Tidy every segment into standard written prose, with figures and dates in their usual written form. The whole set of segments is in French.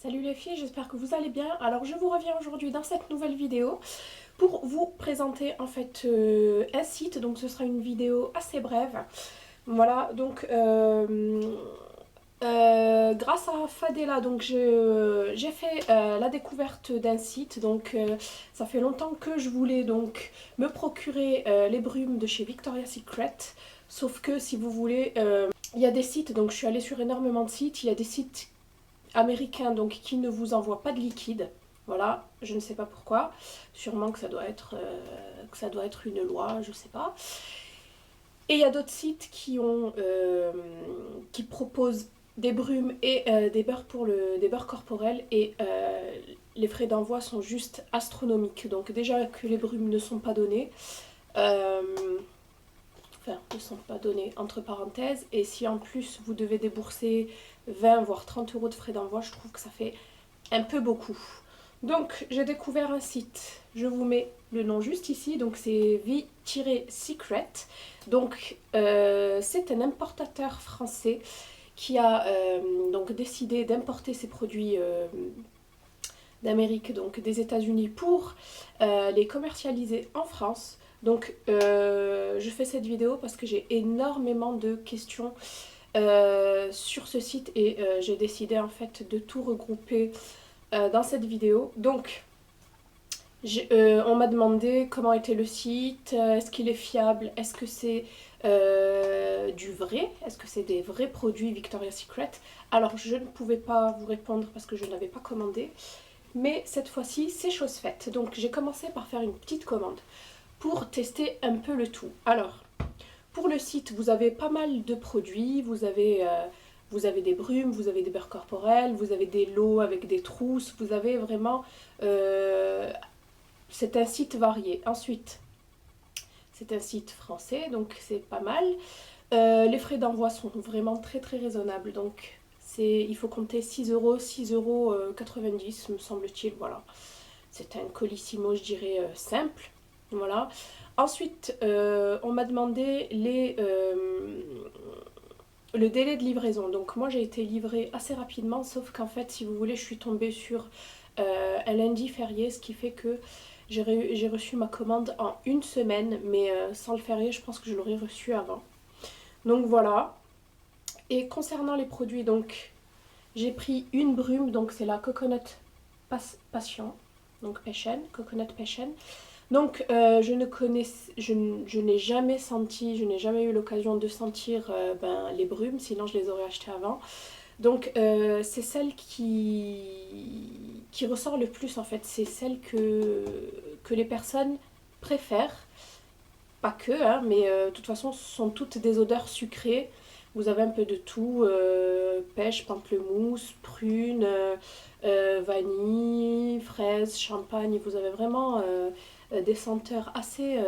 Salut les filles, j'espère que vous allez bien. Alors je vous reviens aujourd'hui dans cette nouvelle vidéo pour vous présenter en fait un site. Donc ce sera une vidéo assez brève. Voilà, donc grâce à Fadela, donc j'ai fait la découverte d'un site. Donc ça fait longtemps que je voulais donc me procurer les brumes de chez Victoria's Secret. Sauf que si vous voulez, il y a des sites, donc je suis allée sur énormément de sites, il y a des sites américain donc qui ne vous envoie pas de liquide. Voilà, je ne sais pas pourquoi. Sûrement que ça doit être une loi, je sais pas. Et il y a d'autres sites qui proposent des brumes et des beurres corporels et les frais d'envoi sont juste astronomiques. Donc déjà que les brumes ne sont pas données, euh, enfin ne sont pas données entre parenthèses, et si en plus vous devez débourser 20 voire 30 euros de frais d'envoi, je trouve que ça fait un peu beaucoup. Donc j'ai découvert un site, je vous mets le nom juste ici, donc c'est V-Secret. Donc c'est un importateur français qui a donc décidé d'importer ses produits d'Amérique, donc des États-Unis, pour les commercialiser en France. Donc je fais cette vidéo parce que j'ai énormément de questions sur ce site et j'ai décidé en fait de tout regrouper dans cette vidéo. Donc, on m'a demandé comment était le site, est-ce qu'il est fiable, est-ce que c'est du vrai, est-ce que c'est des vrais produits Victoria's Secret. Alors, je ne pouvais pas vous répondre parce que je n'avais pas commandé, mais cette fois-ci, c'est chose faite. Donc, j'ai commencé par faire une petite commande pour tester un peu le tout. Alors, pour le site, vous avez pas mal de produits, vous avez des brumes, vous avez des beurres corporels, vous avez des lots avec des trousses, vous avez vraiment... c'est un site varié. Ensuite, c'est un site français, donc c'est pas mal. Les frais d'envoi sont vraiment très très raisonnables, donc il faut compter 6 euros, 6,90 € me semble-t-il, voilà. C'est un colissimo, je dirais, simple. Voilà. Ensuite, on m'a demandé le délai de livraison. Donc moi j'ai été livrée assez rapidement, sauf qu'en fait, si vous voulez, je suis tombée sur un lundi férié, ce qui fait que j'ai reçu ma commande en une semaine, mais sans le férié, je pense que je l'aurais reçu avant. Donc voilà. Et concernant les produits, donc j'ai pris une brume, donc c'est la Coconut Passion, donc Passion, Coconut Passion. Donc je n'ai jamais senti, je n'ai jamais eu l'occasion de sentir les brumes, sinon je les aurais achetées avant. Donc c'est celle qui ressort le plus en fait, c'est celle que les personnes préfèrent. Pas que, hein, mais de toute façon ce sont toutes des odeurs sucrées. Vous avez un peu de tout, pêche, pamplemousse, prune, vanille, fraise, champagne. Vous avez vraiment des senteurs assez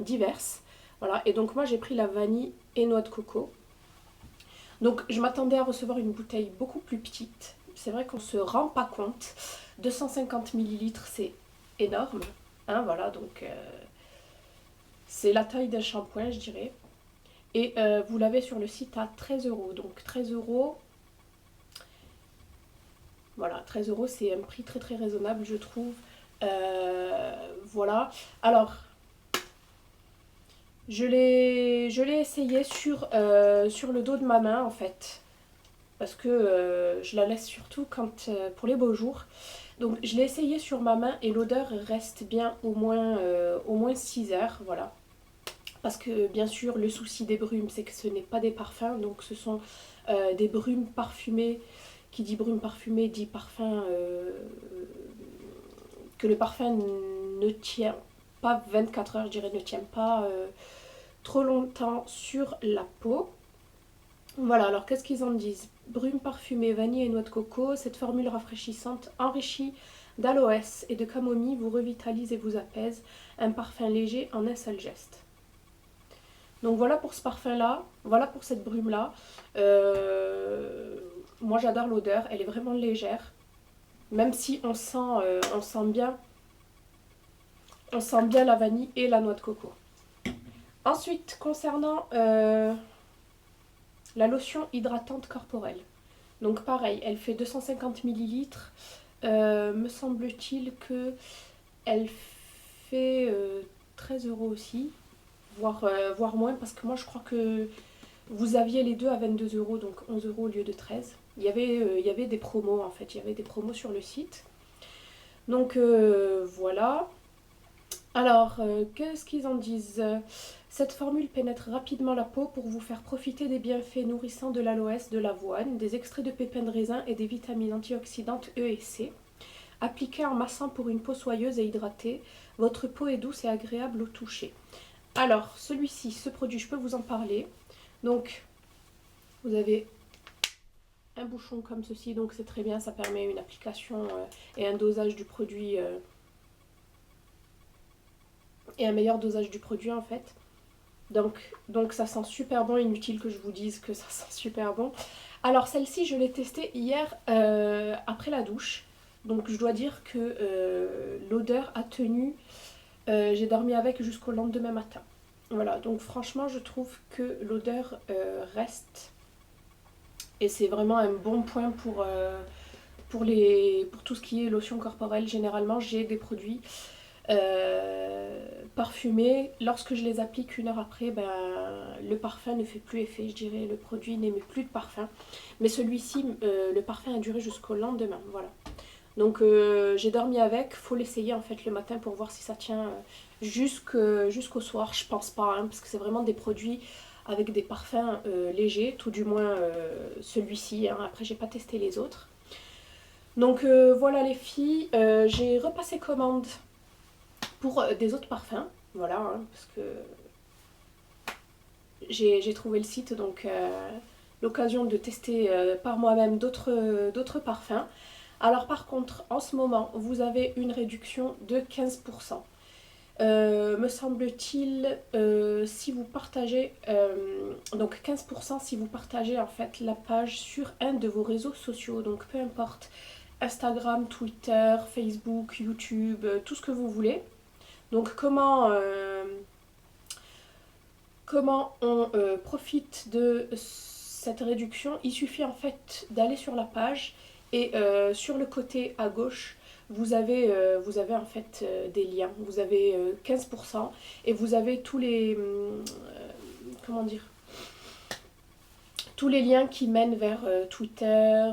diverses. Voilà, et donc moi j'ai pris la vanille et noix de coco. Donc je m'attendais à recevoir une bouteille beaucoup plus petite. C'est vrai qu'on ne se rend pas compte. 250 millilitres, c'est énorme. Hein, voilà, donc c'est la taille d'un shampoing, je dirais. Et vous l'avez sur le site à 13 euros. Donc 13 euros, voilà, 13 euros, c'est un prix très très raisonnable, je trouve. Voilà. Alors, je l'ai essayé sur le dos de ma main, en fait. Parce que je la laisse surtout pour les beaux jours. Donc, je l'ai essayé sur ma main et l'odeur reste bien au moins 6 heures, voilà. Parce que bien sûr, le souci des brumes, c'est que ce n'est pas des parfums, donc ce sont des brumes parfumées. Qui dit brume parfumée dit parfum que le parfum ne tient pas 24 heures, je dirais, ne tient pas trop longtemps sur la peau. Voilà, alors qu'est-ce qu'ils en disent? Brume parfumée, vanille et noix de coco, cette formule rafraîchissante enrichie d'aloès et de camomille vous revitalise et vous apaise. Un parfum léger en un seul geste. Donc voilà pour ce parfum-là, voilà pour cette brume-là. Moi j'adore l'odeur, elle est vraiment légère. Même si on sent bien la vanille et la noix de coco. Ensuite, concernant la lotion hydratante corporelle. Donc pareil, elle fait 250 millilitres. Me semble-t-il que elle fait 13 euros aussi, voire moins, parce que moi je crois que vous aviez les deux à 22 euros, donc 11 euros au lieu de 13. Il y avait des promos en fait, il y avait des promos sur le site. Donc voilà. Alors, qu'est-ce qu'ils en disent? Cette formule pénètre rapidement la peau pour vous faire profiter des bienfaits nourrissants de l'aloès, de l'avoine, des extraits de pépins de raisin et des vitamines antioxydantes E et C. Appliquée en massant pour une peau soyeuse et hydratée, votre peau est douce et agréable au toucher. Alors, celui-ci, ce produit, je peux vous en parler. Donc, vous avez un bouchon comme ceci, donc c'est très bien, ça permet une application et un dosage du produit et un meilleur dosage du produit en fait. Donc ça sent super bon, inutile que je vous dise que ça sent super bon. Alors celle-ci, je l'ai testée hier après la douche. Donc je dois dire que l'odeur a tenu. J'ai dormi avec jusqu'au lendemain matin. Voilà, donc franchement, je trouve que l'odeur reste. Et c'est vraiment un bon point pour tout ce qui est lotion corporelle. Généralement, j'ai des produits parfumés. Lorsque je les applique une heure après, ben, le parfum ne fait plus effet, je dirais. Le produit n'émet plus de parfum. Mais celui-ci, le parfum a duré jusqu'au lendemain. Voilà. Donc j'ai dormi avec, faut l'essayer en fait le matin pour voir si ça tient jusqu'au soir. Je pense pas, hein, parce que c'est vraiment des produits avec des parfums légers, tout du moins celui-ci. Hein. Après j'ai pas testé les autres. Donc voilà les filles, j'ai repassé commande pour des autres parfums. Voilà, hein, parce que j'ai trouvé le site, donc l'occasion de tester par moi-même d'autres parfums. Alors par contre, en ce moment, vous avez une réduction de 15%. Me semble-t-il, si vous partagez, donc 15% si vous partagez en fait la page sur un de vos réseaux sociaux, donc peu importe, Instagram, Twitter, Facebook, YouTube, tout ce que vous voulez. Donc comment on profite de cette réduction? Il suffit en fait d'aller sur la page et sur le côté à gauche, vous avez en fait des liens. Vous avez 15% et vous avez tous les comment dire, tous les liens qui mènent vers Twitter,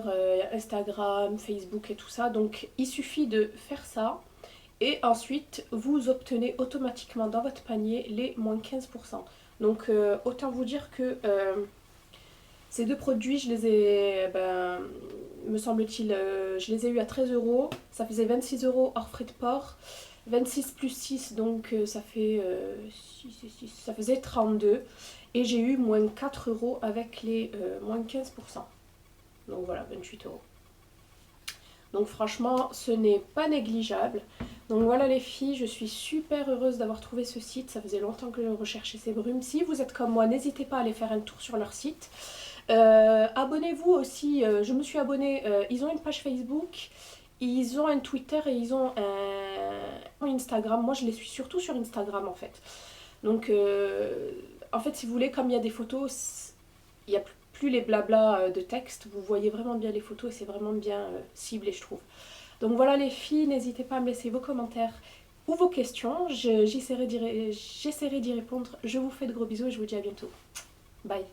Instagram, Facebook et tout ça. Donc il suffit de faire ça et ensuite vous obtenez automatiquement dans votre panier les moins 15%. Donc autant vous dire que ces deux produits, je les ai, me semble-t-il, je les ai eu à 13 euros. Ça faisait 26 euros hors frais de port. 26 plus 6, donc ça ça faisait 32. Et j'ai eu moins 4 euros avec les moins 15%. Donc voilà, 28 euros. Donc franchement, ce n'est pas négligeable. Donc voilà les filles, je suis super heureuse d'avoir trouvé ce site. Ça faisait longtemps que je recherchais ces brumes. Si vous êtes comme moi, n'hésitez pas à aller faire un tour sur leur site. Abonnez-vous aussi, je me suis abonnée, ils ont une page Facebook, ils ont un Twitter et ils ont un Instagram. Moi je les suis surtout sur Instagram en fait. Donc en fait si vous voulez, comme il y a des photos, il n'y a plus les blabla de texte, vous voyez vraiment bien les photos et c'est vraiment bien ciblé je trouve. Donc voilà les filles, n'hésitez pas à me laisser vos commentaires ou vos questions, j'essaierai d'y répondre. Je vous fais de gros bisous et je vous dis à bientôt. Bye.